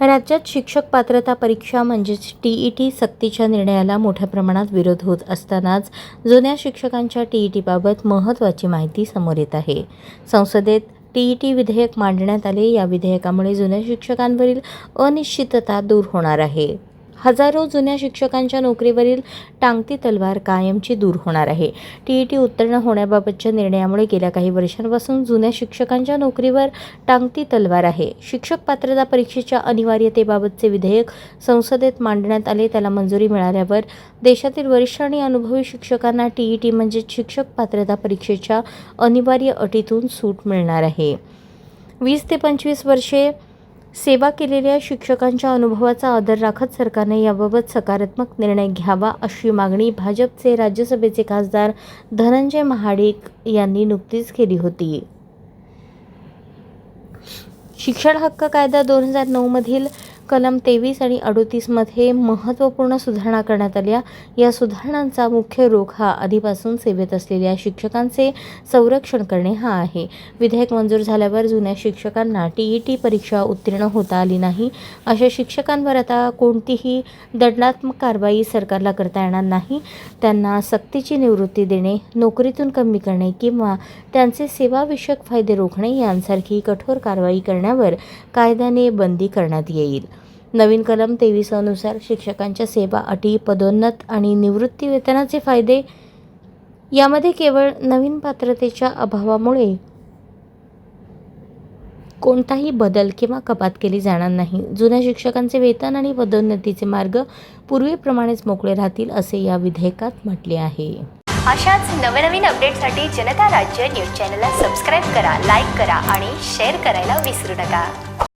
राज्यात शिक्षक पात्रता परीक्षा म्हणजेच TET सक्तीच्या निर्णयाला मोठ्या प्रमाणात विरोध होत असतानाच जुन्या शिक्षकांच्या TETबाबत महत्त्वाची माहिती समोर येत आहे. संसदेत TET विधेयक मांडण्यात आले. या विधेयकामुळे जुन्या शिक्षकांवरील अनिश्चितता दूर होणार आहे. हजारो जुन्या शिक्षकांच्या नोकरीवरील टांगती तलवार कायमची दूर होणार आहे. TET उत्तीर्ण होण्याबाबतच्या निर्णयामुळे गेल्या काही वर्षांपासून जुन्या शिक्षकांच्या नोकरीवर टांगती तलवार आहे. शिक्षक पात्रता परीक्षेच्या अनिवार्यतेबाबतचे विधेयक संसदेत मांडण्यात आले. त्याला मंजुरी मिळाल्यावर देशातील वरिष्ठ आणि अनुभवी शिक्षकांना TET म्हणजेच शिक्षक पात्रता परीक्षेच्या अनिवार्य अटीतून सूट मिळणार आहे. 20 ते 25 वर्षे सेवा केलेल्या शिक्षकांच्या अनुभवाचा आदर राखत सरकारने याबाबत सकारात्मक निर्णय घ्यावा अशी मागणी भाजपचे राज्यसभेचे खासदार धनंजय महाडिक यांनी नुकतीच केली होती. शिक्षण हक्क कायदा 2009 मधील कलम 23 आणि 38 मध्ये महत्त्वपूर्ण सुधारणा करण्यात आल्या. या सुधारणांचा मुख्य रोख हा आधीपासून सेवेत असलेल्या शिक्षकांचे संरक्षण करणे हा आहे. विधेयक मंजूर झाल्यावर जुन्या शिक्षकांना TET परीक्षा उत्तीर्ण होता आली नाही अशा शिक्षकांवर आता कोणतीही दंडात्मक कारवाई सरकारला करता येणार नाही. त्यांना सक्तीची निवृत्ती देणे, नोकरीतून कमी करणे किंवा त्यांचे सेवाविषयक फायदे रोखणे यांसारखी कठोर कारवाई करण्यावर कायद्याने बंदी करण्यात येईल. नवीन कलम 23 अनुसार शिक्षकांच्या सेवा अटी, पदोन्नत आणि निवृत्ती वेतनाचे फायदे यामध्ये केवळ नवीन पात्रतेच्या अभावामुळे कोणताही बदल किंवा कपात केली जाणार नाही. जुन्या शिक्षकांचे वेतन आणि पदोन्नतीचे मार्ग पूर्वीप्रमाणेच मोकळे राहतील असे या विधेयकात म्हटले आहे. अशाच नवनवीन अपडेटसाठी जनता राज्य न्यूज चॅनलला सबस्क्राईब करा, लाईक करा आणि शेअर करायला विसरू नका.